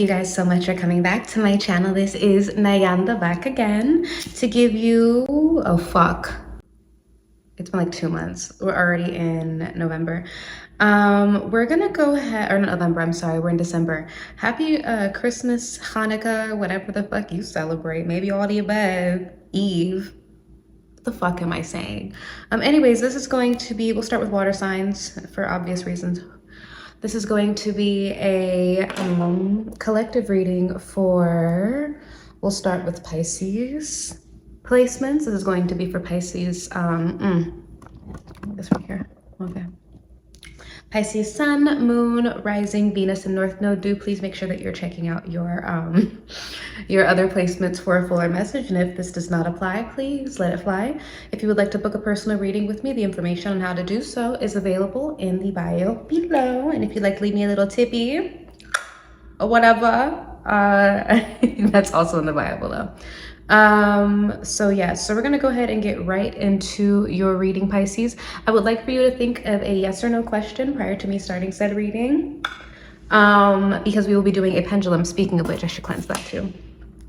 Thank you guys so much for coming back to my channel. This is Nayanda back again to give you, oh fuck, it's been like 2 months. We're already in November. We're gonna go ahead, or not November, I'm sorry, we're in December. Happy Christmas, Hanukkah, whatever the fuck you celebrate. Maybe all the above, Eve. What the fuck am I saying? Anyways, this is going to be, we'll start with water signs for obvious reasons. This is going to be a collective reading for, we'll start with Pisces placements. This is going to be for Pisces, this right here, okay. Pisces Sun, Moon, Rising, Venus, and North Node. Do please make sure that you're checking out your other placements for a fuller message. And if this does not apply, please let it fly. If you would like to book a personal reading with me, the information on how to do so is available in the bio below. And if you'd like to leave me a little tippy or whatever, that's also in the bio below. So we're gonna go ahead and get right into your reading, Pisces. I would like for you to think of a yes or no question prior to me starting said reading, because we will be doing a pendulum. Speaking of which, I should cleanse that too.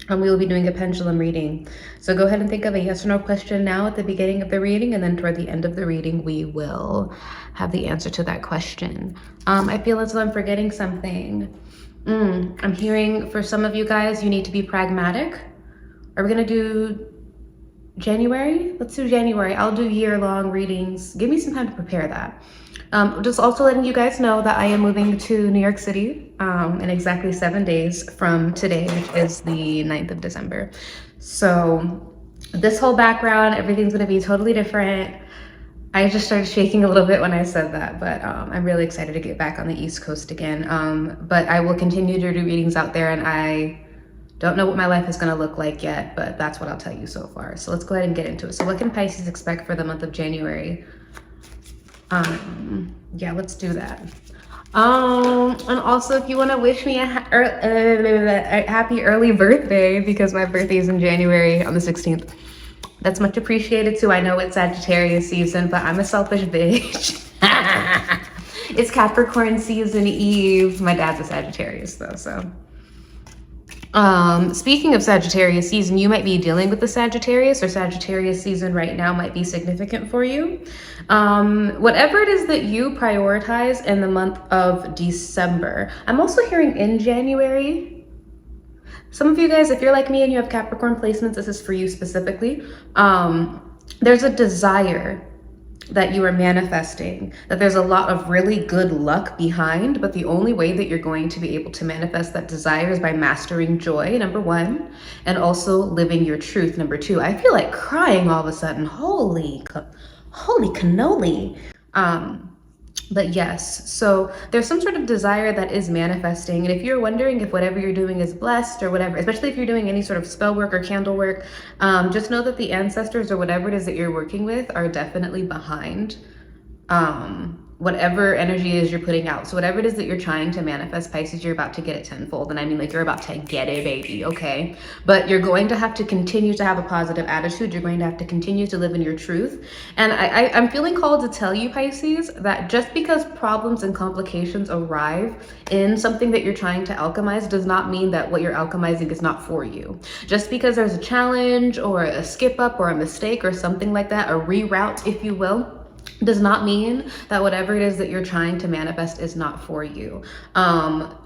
We will be doing a pendulum reading. So go ahead and think of a yes or no question now at the beginning of the reading, and then toward the end of the reading, we will have the answer to that question. I feel as though I'm forgetting something. I'm hearing for some of you guys, you need to be pragmatic. Are we gonna do January? Let's do January. I'll do year-long readings. Give me some time to prepare that. Just also letting you guys know that I am moving to New York City in exactly 7 days from today, which is the 9th of December. So this whole background, everything's gonna be totally different. I just started shaking a little bit when I said that, but I'm really excited to get back on the East Coast again. But I will continue to do readings out there, and I don't know what my life is gonna look like yet, but that's what I'll tell you so far. So let's go ahead and get into it. So what can Pisces expect for the month of January? Yeah, let's do that. And also if you wanna wish me a happy early birthday, because my birthday is in January on the 16th. That's much appreciated too. I know it's Sagittarius season, but I'm a selfish bitch. It's Capricorn season Eve. My dad's a Sagittarius though, so. Speaking of Sagittarius season, you might be dealing with the Sagittarius, or Sagittarius season right now might be significant for you. Whatever it is that you prioritize in the month of December. I'm also hearing in January. Some of you guys, if you're like me and you have Capricorn placements, this is for you specifically. There's a desire that you are manifesting, that there's a lot of really good luck behind, but the only way that you're going to be able to manifest that desire is by mastering joy, number one, and also living your truth, number two. I feel like crying all of a sudden. Holy cannoli. But yes, so there's some sort of desire that is manifesting. And if you're wondering if whatever you're doing is blessed or whatever, especially if you're doing any sort of spell work or candle work, just know that the ancestors or whatever it is that you're working with are definitely behind whatever energy is you're putting out. So whatever it is that you're trying to manifest, Pisces, you're about to get it tenfold. And I mean, like, you're about to get it, baby, okay? But you're going to have to continue to have a positive attitude. You're going to have to continue to live in your truth. And I'm feeling called to tell you, Pisces, that just because problems and complications arrive in something that you're trying to alchemize does not mean that what you're alchemizing is not for you. Just because there's a challenge or a skip up or a mistake or something like that, a reroute, if you will, does not mean that whatever it is that you're trying to manifest is not for you.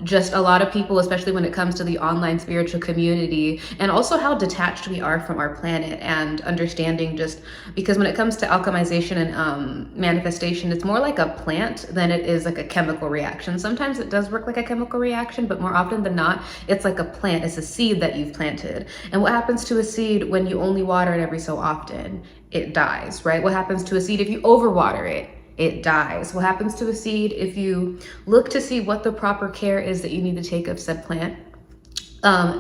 Just a lot of people, especially when it comes to the online spiritual community, and also how detached we are from our planet, and understanding, just because when it comes to alchemization and manifestation, it's more like a plant than it is like a chemical reaction. Sometimes it does work like a chemical reaction, but more often than not, it's like a plant. It's a seed that you've planted. And what happens to a seed when you only water it every so often? It dies, right? What happens to a seed if you overwater it? It dies. What happens to a seed if you look to see what the proper care is that you need to take of said plant?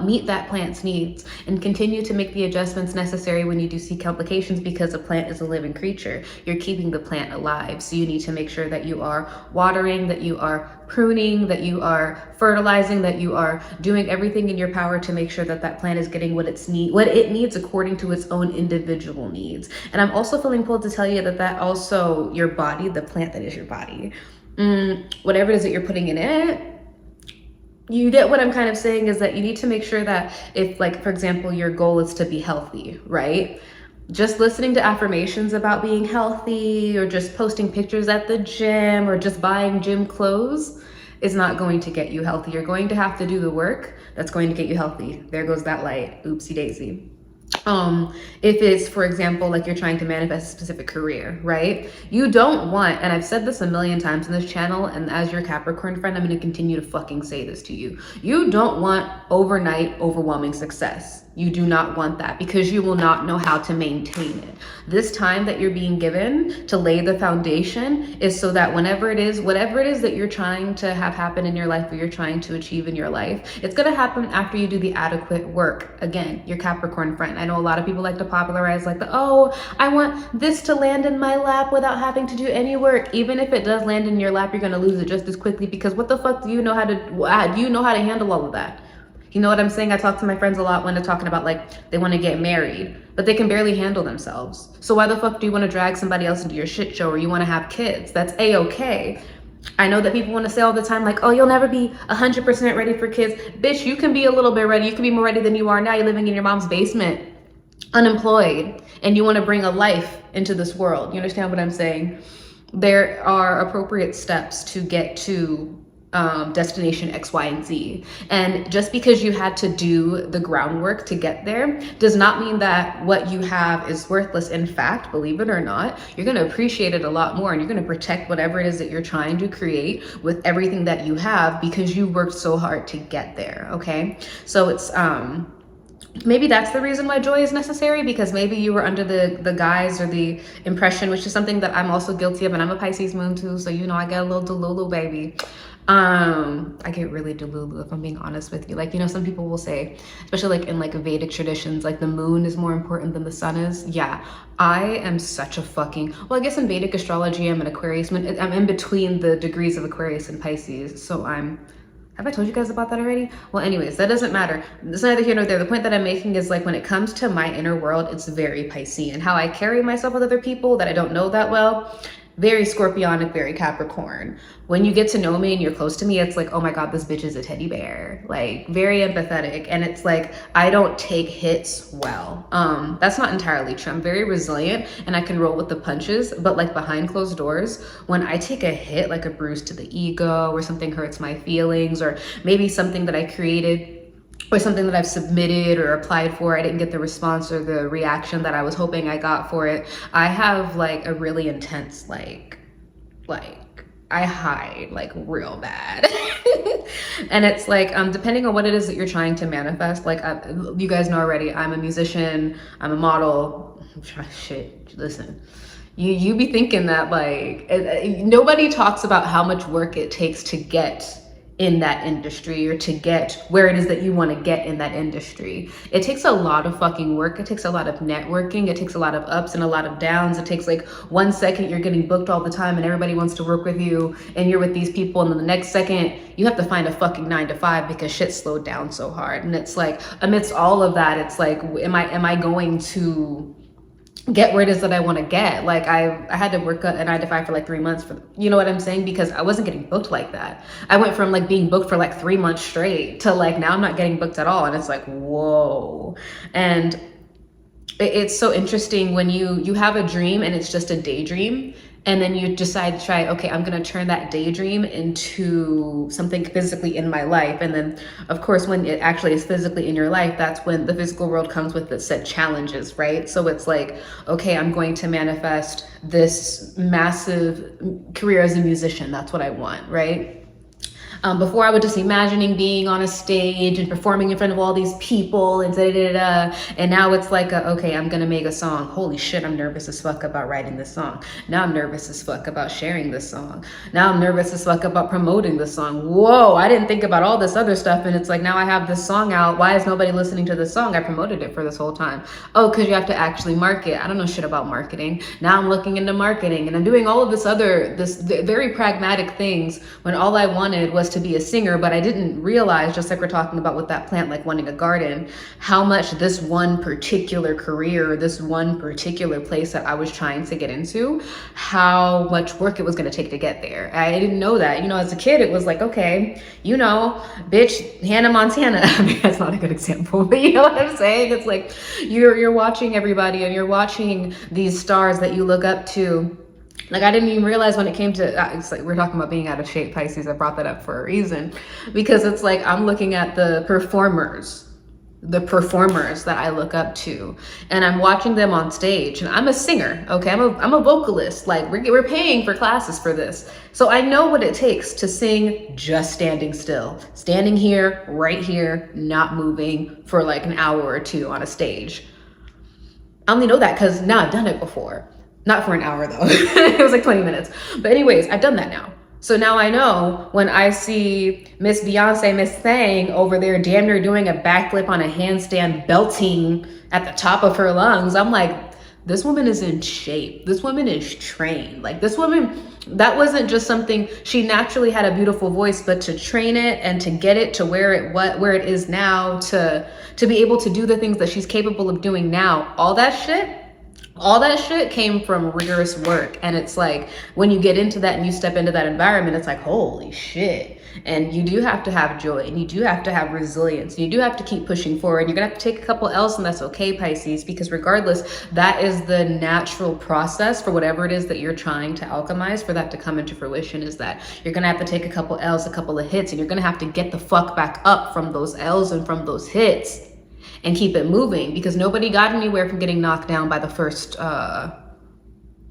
Meet that plant's needs and continue to make the adjustments necessary when you do see complications, because a plant is a living creature. You're keeping the plant alive. So you need to make sure that you are watering, that you are pruning, that you are fertilizing, that you are doing everything in your power to make sure that that plant is getting what it needs according to its own individual needs. And I'm also feeling pulled to tell you that also your body, the plant that is your body, whatever it is that you're putting in it, You get what I'm kind of saying, is that you need to make sure that if, like, for example, your goal is to be healthy, right? Just listening to affirmations about being healthy, or just posting pictures at the gym, or just buying gym clothes is not going to get you healthy. You're going to have to do the work that's going to get you healthy. There goes that light. Oopsie daisy. If it's, for example, like you're trying to manifest a specific career, right? You don't want, and I've said this a million times in this channel, and as your Capricorn friend, I'm going to continue to fucking say this to you. You don't want overnight overwhelming success. You do not want that, because you will not know how to maintain it. This time that you're being given to lay the foundation is so that whenever it is, whatever it is that you're trying to have happen in your life, or you're trying to achieve in your life, it's going to happen after you do the adequate work. Again, your Capricorn friend. I know a lot of people like to popularize like I want this to land in my lap without having to do any work. Even if it does land in your lap, you're going to lose it just as quickly, because what the fuck do you know how to handle all of that? You know what I'm saying? I talk to my friends a lot when they're talking about, like, they want to get married, but they can barely handle themselves. So why the fuck do you want to drag somebody else into your shit show, or you want to have kids? That's A-okay. I know that people want to say all the time, like, oh, you'll never be 100% ready for kids. Bitch, you can be a little bit ready. You can be more ready than you are now. You're living in your mom's basement, unemployed, and you want to bring a life into this world. You understand what I'm saying? There are appropriate steps to get to destination X, Y, and Z. And just because you had to do the groundwork to get there does not mean that what you have is worthless. In fact, believe it or not, you're going to appreciate it a lot more, and you're going to protect whatever it is that you're trying to create with everything that you have, because you worked so hard to get there. Okay. So it's, maybe that's the reason why joy is necessary, because maybe you were under the guise or the impression, which is something that I'm also guilty of, and I'm a Pisces moon too, so you know I get a little delulu, baby. I get really delulu, if I'm being honest with you. Like, you know, some people will say, especially like in like Vedic traditions, like the moon is more important than the sun is. Yeah, I am such a fucking, well, I guess in Vedic astrology, I'm an Aquarius moon. I'm in between the degrees of Aquarius and Pisces, so have I told you guys about that already? Well, anyways, that doesn't matter. It's neither here nor there. The point that I'm making is, like, when it comes to my inner world, it's very Piscean. How I carry myself with other people that I don't know that well, very Scorpionic, very Capricorn. When you get to know me and you're close to me, it's like, oh my God, this bitch is a teddy bear. Like, very empathetic. And it's like, I don't take hits well. That's not entirely true. I'm very resilient and I can roll with the punches, but like behind closed doors, when I take a hit, like a bruise to the ego, or something hurts my feelings, or maybe something that I created or something that I've submitted or applied for, I didn't get the response or the reaction that I was hoping I got for it, I have like a really intense, like I hide like real bad. And it's like, depending on what it is that you're trying to manifest, like you guys know already, I'm a musician, I'm a model. Shit, listen. You be thinking that like, nobody talks about how much work it takes to get in that industry, or to get where it is that you want to get in that industry. It takes a lot of fucking work. It takes a lot of networking. It takes a lot of ups and a lot of downs. It takes like 1 second you're getting booked all the time and everybody wants to work with you and you're with these people, and then the next second you have to find a fucking 9 to 5 because shit slowed down so hard. And it's like, amidst all of that, it's like, am I going to get where it is that I want to get? Like I had to work a 9 to 5 for like 3 months for, you know what I'm saying? Because I wasn't getting booked like that. I went from like being booked for like 3 months straight to like, now I'm not getting booked at all. And it's like, whoa. And it's so interesting when you have a dream and it's just a daydream, and then you decide to try, okay, I'm gonna turn that daydream into something physically in my life. And then of course, when it actually is physically in your life, that's when the physical world comes with the set challenges, right? So it's like, okay, I'm going to manifest this massive career as a musician. That's what I want, right? Before I was just imagining being on a stage and performing in front of all these people and and now it's like, okay, I'm gonna make a song. Holy shit, I'm nervous as fuck about writing this song. Now I'm nervous as fuck about sharing this song. Now I'm nervous as fuck about promoting this song. Whoa, I didn't think about all this other stuff, and it's like, now I have this song out. Why is nobody listening to this song? I promoted it for this whole time. Oh, because you have to actually market. I don't know shit about marketing. Now I'm looking into marketing and I'm doing all of this very pragmatic things when all I wanted was to be a singer, but I didn't realize, just like we're talking about with that plant, like wanting a garden, how much this one particular career, this one particular place that I was trying to get into, how much work it was going to take to get there. I didn't know that. You know, as a kid, it was like, okay, you know, bitch, Hannah Montana. I mean, that's not a good example, but you know what I'm saying? It's like you're watching everybody and you're watching these stars that you look up to. Like, I didn't even realize when it came to, it's like, we're talking about being out of shape, Pisces. I brought that up for a reason, because it's like, I'm looking at the performers that I look up to, and I'm watching them on stage, and I'm a singer. Okay. I'm a vocalist. Like, we're paying for classes for this. So I know what it takes to sing just standing still, standing here, right here, not moving for like an hour or two on a stage. I only know that because now I've done it before. Not for an hour though. It was like 20 minutes. But anyways, I've done that now. So now I know when I see Miss Beyonce, Miss Thang over there damn near doing a backflip on a handstand, belting at the top of her lungs, I'm like, this woman is in shape. This woman is trained. Like, this woman, that wasn't just something, she naturally had a beautiful voice, but to train it and to get it to where it is now, to be able to do the things that she's capable of doing now, all that shit came from rigorous work. And it's like, when you get into that and you step into that environment, it's like, holy shit. And you do have to have joy, and you do have to have resilience. You do have to keep pushing forward. You're gonna have to take a couple L's, and that's okay, Pisces, because regardless, that is the natural process for whatever it is that you're trying to alchemize, for that to come into fruition, is that you're gonna have to take a couple L's, a couple of hits, and you're gonna have to get the fuck back up from those L's and from those hits and keep it moving, because nobody got anywhere from getting knocked down by the first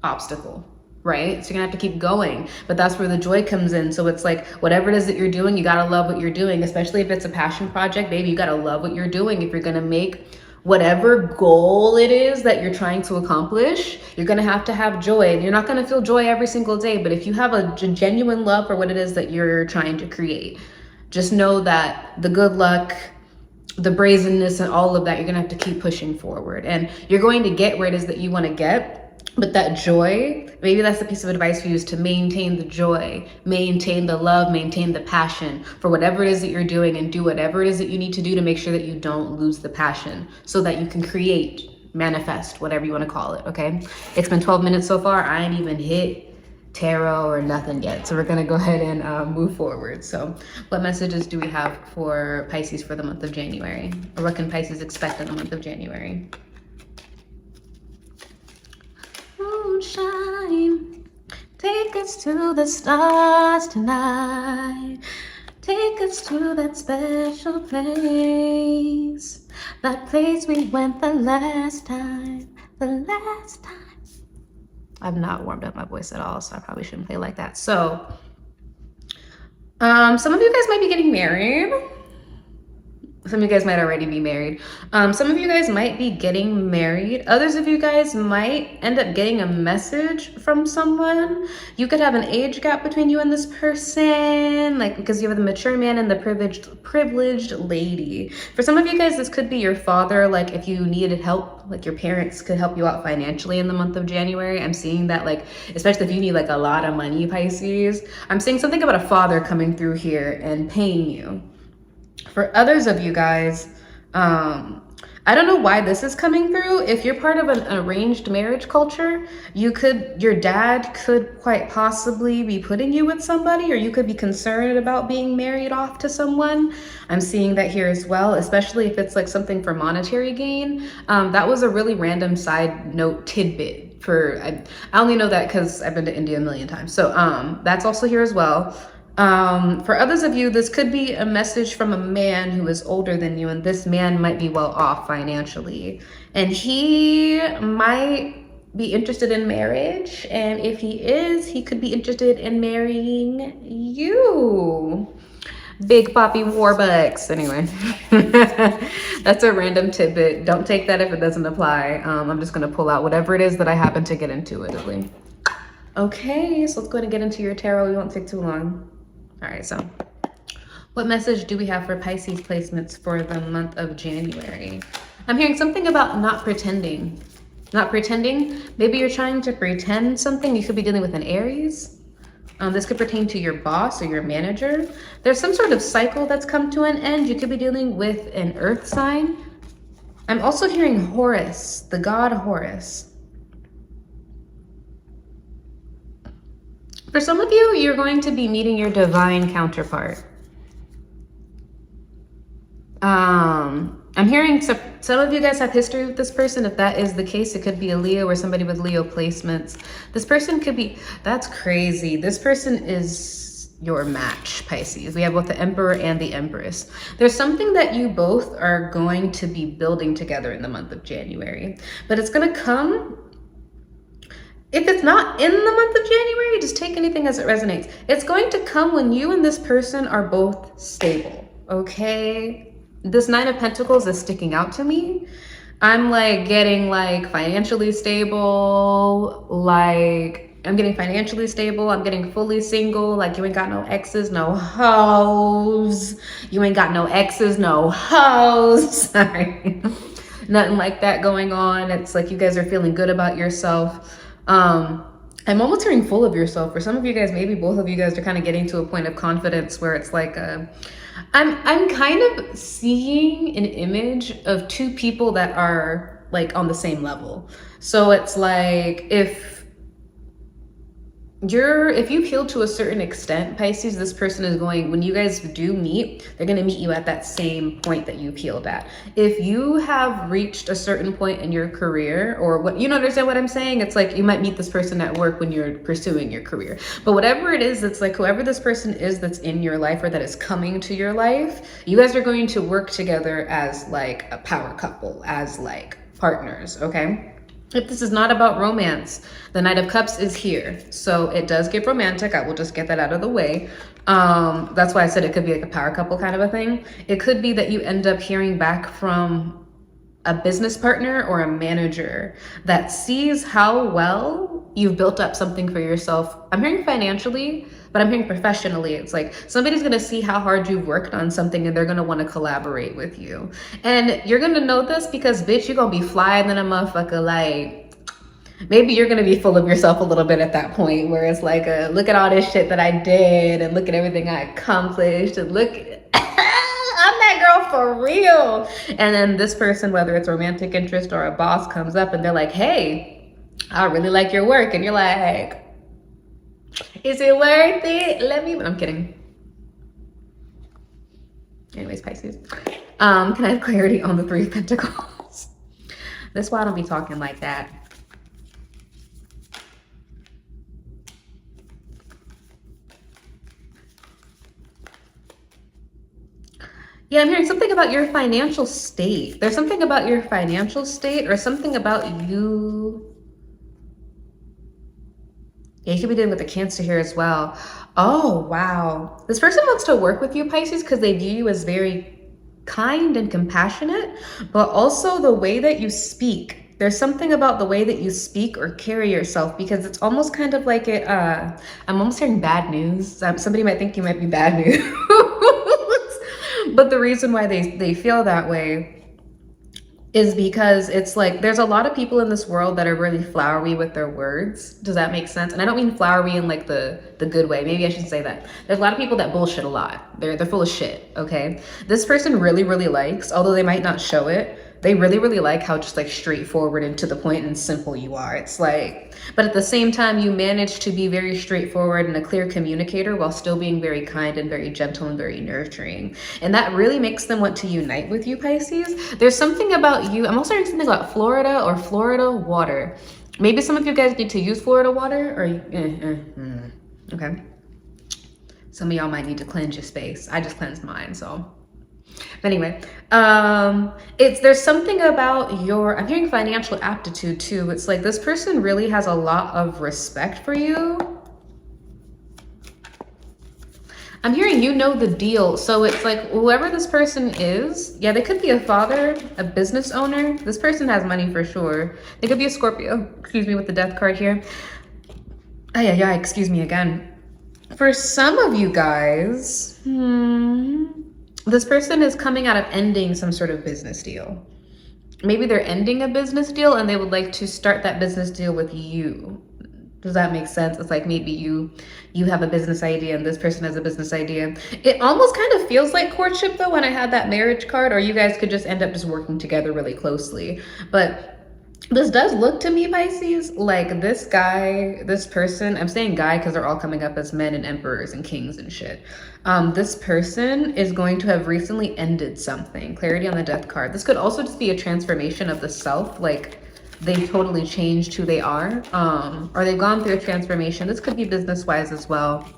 obstacle, right? So you're gonna have to keep going, but that's where the joy comes in. So it's like, whatever it is that you're doing, you gotta love what you're doing, especially if it's a passion project, baby, you gotta love what you're doing. If you're gonna make whatever goal it is that you're trying to accomplish, you're gonna have to have joy. And you're not gonna feel joy every single day, but if you have a genuine love for what it is that you're trying to create, just know that the good luck, the brazenness, and all of that, you're gonna have to keep pushing forward, and you're going to get where it is that you want to get. But that joy, maybe that's the piece of advice for you, is to maintain the joy, maintain the love, maintain the passion for whatever it is that you're doing, and do whatever it is that you need to do to make sure that you don't lose the passion, so that you can create, manifest, whatever you want to call it. Okay, it's been 12 minutes so far. I ain't even hit tarot or nothing yet, so we're gonna go ahead and move forward. So what messages do we have for Pisces for the month of January, or what can Pisces expect in the month of January? Moonshine, take us to the stars tonight, take us to that special place, that place we went the last time. I've not warmed up my voice at all, so I probably shouldn't play like that. So, some of you guys might be getting married. Some of you guys might already be married. Some of you guys might be getting married. Others of you guys might end up getting a message from someone. You could have an age gap between you and this person, like, because you have the mature man and the privileged lady. For some of you guys, this could be your father. Like, if you needed help, like your parents could help you out financially in the month of January. I'm seeing that, like, especially if you need like a lot of money, Pisces. I'm seeing something about a father coming through here and paying you. For others of you guys, I don't know why this is coming through. If you're part of an arranged marriage culture, your dad could quite possibly be putting you with somebody, or you could be concerned about being married off to someone. I'm seeing that here as well, especially if it's like something for monetary gain. That was a really random side note tidbit. I only know that because I've been to India a million times. So that's also here as well. For others of you, this could be a message from a man who is older than you, and this man might be well off financially, and he might be interested in marriage. And if he is, he could be interested in marrying you. Big Poppy Warbucks. Anyway, that's a random tidbit. Don't take that if it doesn't apply. I'm just going to pull out whatever it is that I happen to get intuitively. Okay, so let's go ahead and get into your tarot. We won't take too long. All right, so what message do we have for Pisces placements for the month of January? I'm hearing something about not pretending. Not pretending. Maybe you're trying to pretend something. You could be dealing with an Aries, This could pertain to your boss or your manager. There's some sort of cycle that's come to an end. You could be dealing with an earth sign. I'm also hearing Horus, the god Horus. For some of you, you're going to be meeting your divine counterpart. I'm hearing some of you guys have history with this person. If that is the case, it could be a Leo or somebody with Leo placements. This person could be, that's crazy. This person is your match, Pisces. We have both the Emperor and the Empress. There's something that you both are going to be building together in the month of January, but it's going to come. If it's not in the month of January, just take anything as it resonates. It's going to come when you and this person are both stable, okay? This Nine of Pentacles is sticking out to me. I'm like getting like financially stable, like I'm getting financially stable. I'm getting fully single. Like you ain't got no exes, no hoes. You ain't got no exes, no hoes. Sorry. Nothing like that going on. It's like you guys are feeling good about yourself. I'm almost hearing full of yourself. For some of you guys, maybe both of you guys are kind of getting to a point of confidence where it's like, I'm kind of seeing an image of two people that are like on the same level. So it's like if you heal to a certain extent, Pisces, this person is going, when you guys do meet, they're going to meet you at that same point that you've healed at. If you have reached a certain point in your career, or what, you understand what I'm saying? It's like you might meet this person at work when you're pursuing your career. But whatever it is, it's like whoever this person is that's in your life or that is coming to your life, you guys are going to work together as like a power couple, as like partners, okay? If this is not about romance, the Knight of Cups is here. So it does get romantic. I will just get that out of the way. That's why I said it could be like a power couple kind of a thing. It could be that you end up hearing back from a business partner or a manager that sees how well you've built up something for yourself. I'm hearing financially, but I'm hearing professionally. It's like somebody's going to see how hard you've worked on something and they're going to want to collaborate with you. And you're going to know this because, bitch, you're going to be flying than a motherfucker. Like, maybe you're going to be full of yourself a little bit at that point where it's like, look at all this shit that I did and look at everything I accomplished and look I'm that girl for real. And then this person, whether it's romantic interest or a boss, comes up and they're like, hey, I really like your work. And you're like, is it worth it? I'm kidding. Anyways, Pisces. Can I have clarity on the Three of Pentacles? That's why I don't be talking like that. Yeah, I'm hearing something about your financial state. There's something about your financial state or something about you. Yeah, you could be dealing with the Cancer here as well. Oh, wow. This person wants to work with you, Pisces, because they view you as very kind and compassionate, but also the way that you speak. There's something about the way that you speak or carry yourself, because it's almost kind of like I'm almost hearing bad news. Somebody might think you might be bad news. But the reason why they feel that way is because it's like there's a lot of people in this world that are really flowery with their words. Does that make sense? And I don't mean flowery in like the good way. Maybe I shouldn't say that. There's a lot of people that bullshit a lot. They're full of shit, okay? This person really, really likes, although they might not show it, they really, really like how just like straightforward and to the point and simple you are. It's like, but at the same time, you manage to be very straightforward and a clear communicator while still being very kind and very gentle and very nurturing. And that really makes them want to unite with you, Pisces. There's something about you. I'm also hearing something about Florida or Florida water. Maybe some of you guys need to use Florida water or okay. Some of y'all might need to cleanse your space. I just cleansed mine, so. But anyway, there's something about I'm hearing financial aptitude too. It's like this person really has a lot of respect for you. I'm hearing you know the deal. So it's like whoever this person is, yeah, they could be a father, a business owner. This person has money for sure. They could be a Scorpio, excuse me, with the death card here. Oh yeah, excuse me again. For some of you guys, this person is coming out of ending some sort of business deal. Maybe they're ending a business deal and they would like to start that business deal with you. Does that make sense? It's like maybe you have a business idea and this person has a business idea. It almost kind of feels like courtship though when I had that marriage card, or you guys could just end up just working together really closely. But this does look to me, Pisces, like this guy, this person, I'm saying guy because they're all coming up as men and emperors and kings and shit. This person is going to have recently ended something. Clarity on the death card. This could also just be a transformation of the self, like they've totally changed who they are, or they've gone through a transformation. This could be business-wise as well.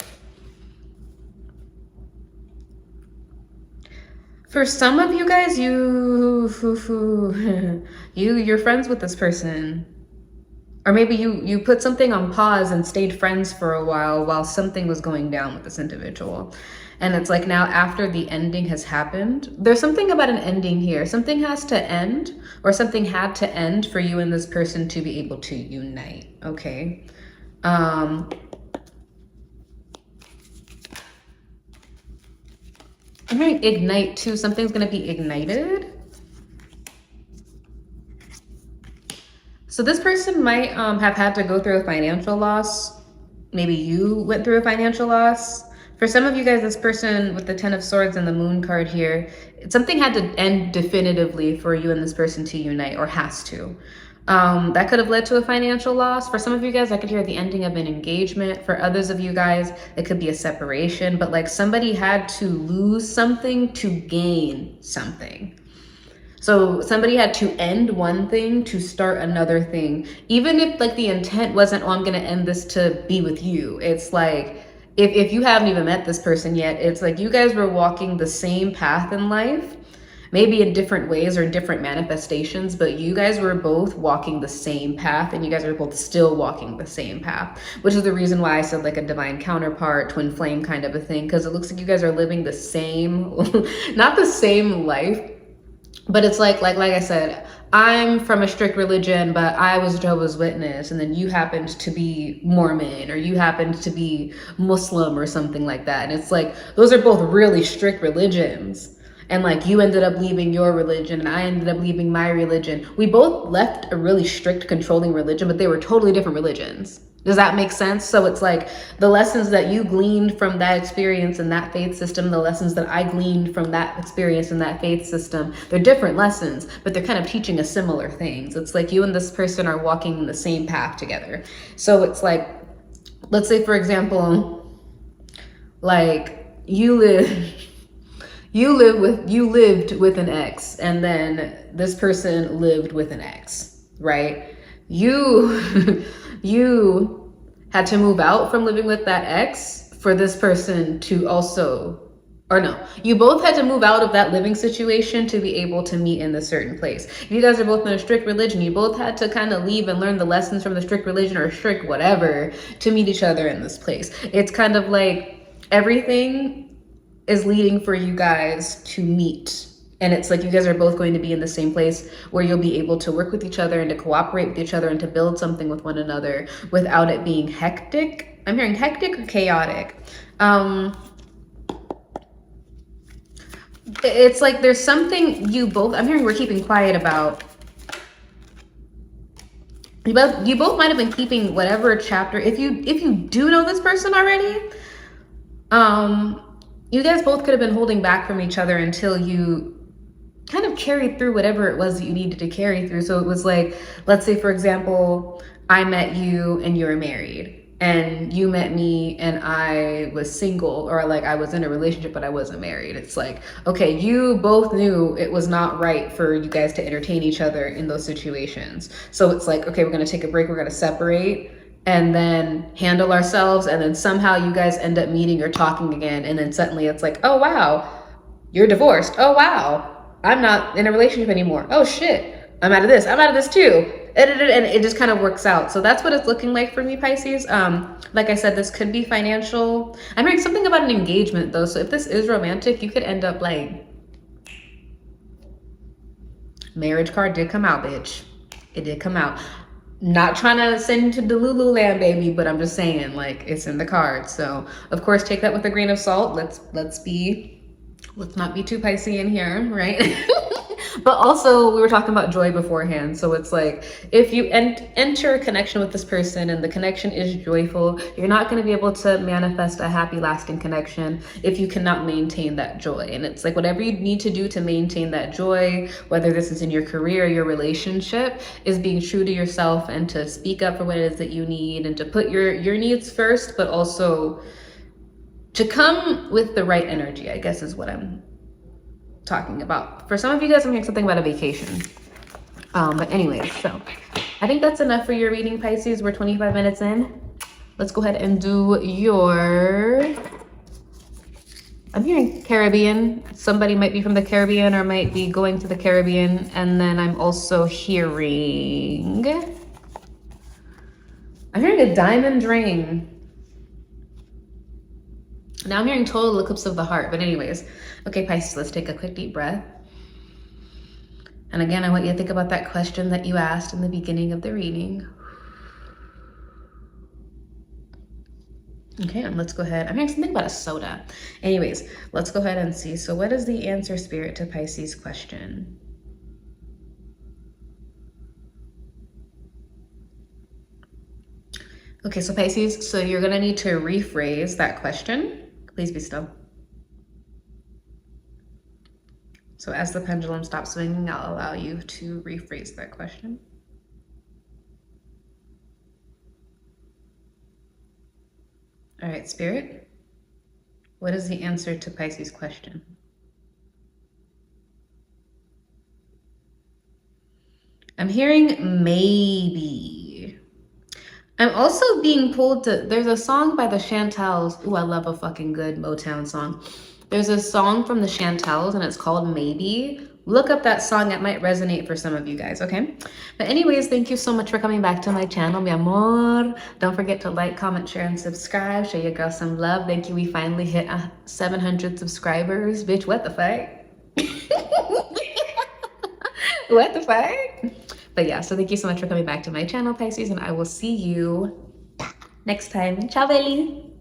For some of you guys, you're friends with this person. Or maybe you put something on pause and stayed friends for a while something was going down with this individual. And it's like now after the ending has happened, there's something about an ending here. Something has to end, or something had to end for you and this person to be able to unite, okay? I'm hearing ignite too. Something's gonna be ignited. So this person might have had to go through a financial loss. Maybe you went through a financial loss. For some of you guys, this person with the 10 of Swords and the Moon card here, something had to end definitively for you and this person to unite, or has to. That could have led to a financial loss. For some of you guys, I could hear the ending of an engagement. For others of you guys, it could be a separation, but like somebody had to lose something to gain something. So somebody had to end one thing to start another thing. Even if like the intent wasn't, oh, I'm gonna end this to be with you. It's like, if you haven't even met this person yet, it's like you guys were walking the same path in life, maybe in different ways or in different manifestations, but you guys were both walking the same path, and you guys are both still walking the same path, which is the reason why I said like a divine counterpart, twin flame kind of a thing, because it looks like you guys are living the same, not the same life, but it's like I said, I'm from a strict religion, but I was Jehovah's Witness, and then you happened to be Mormon, or you happened to be Muslim or something like that. And it's like, those are both really strict religions. And like you ended up leaving your religion and I ended up leaving my religion. We both left a really strict controlling religion, but they were totally different religions. Does that make sense? So it's like the lessons that you gleaned from that experience in that faith system, the lessons that I gleaned from that experience in that faith system, they're different lessons, but they're kind of teaching us similar things. It's like you and this person are walking the same path together. So it's like, let's say for example, like you lived with an ex, and then this person lived with an ex, right? You had to move out from living with that ex for this person to also, or no, you both had to move out of that living situation to be able to meet in a certain place. If you guys are both in a strict religion, you both had to kind of leave and learn the lessons from the strict religion or strict whatever to meet each other in this place. It's kind of like everything is leading for you guys to meet. And it's like you guys are both going to be in the same place where you'll be able to work with each other and to cooperate with each other and to build something with one another without it being hectic. I'm hearing hectic or chaotic. It's like there's something you both, I'm hearing we're keeping quiet about. You both might have been keeping whatever chapter, if you do know this person already, you guys both could have been holding back from each other until you kind of carried through whatever it was that you needed to carry through. So it was like, let's say for example, I met you and you were married, and you met me and I was single, or like I was in a relationship but I wasn't married. It's like, okay, you both knew it was not right for you guys to entertain each other in those situations. So it's like, okay, we're gonna take a break, we're gonna separate and then handle ourselves, and then somehow you guys end up meeting or talking again, and then suddenly it's like, oh wow, you're divorced. Oh wow, I'm not in a relationship anymore. Oh shit, I'm out of this too. And it just kind of works out. So that's what it's looking like for me, Pisces. Like I said, this could be financial. I'm hearing something about an engagement though. So if this is romantic, you could end up like, marriage card did come out, bitch. It did come out. Not trying to send you to Delulu land, baby, but I'm just saying, like, it's in the cards. So of course, take that with a grain of salt. Let's not be too Piscean here, right? But also, we were talking about joy beforehand. So it's like, if you enter a connection with this person and the connection is joyful, you're not going to be able to manifest a happy, lasting connection if you cannot maintain that joy. And it's like, whatever you need to do to maintain that joy, whether this is in your career or your relationship, is being true to yourself and to speak up for what it is that you need and to put your needs first, but also to come with the right energy, I guess is what I'm talking about. For some of you guys, I'm hearing something about a vacation. But anyways, so I think that's enough for your reading, Pisces. We're 25 minutes in. Let's go ahead and do your, I'm hearing Caribbean. Somebody might be from the Caribbean or might be going to the Caribbean. And then I'm also hearing, I'm hearing a diamond ring. Now I'm hearing total eclipse of the heart. But anyways, okay, Pisces, let's take a quick deep breath. And again, I want you to think about that question that you asked in the beginning of the reading. Okay, and let's go ahead. I'm hearing something about a soda. Anyways, let's go ahead and see. So what is the answer, Spirit, to Pisces' question? Okay, so Pisces, so you're gonna need to rephrase that question. Please be still. So as the pendulum stops swinging, I'll allow you to rephrase that question. All right, Spirit, what is the answer to Pisces' question? I'm hearing maybe. I'm also being pulled to, there's a song by the Chantels. Ooh, I love a fucking good Motown song. There's a song from the Chantels and it's called Maybe. Look up that song. It might resonate for some of you guys, okay? But anyways, thank you so much for coming back to my channel, mi amor. Don't forget to like, comment, share, and subscribe. Show your girl some love. Thank you. We finally hit 700 subscribers. Bitch, what the fuck? What the fuck? But yeah, so thank you so much for coming back to my channel, Pisces, and I will see you next time. Ciao, belly.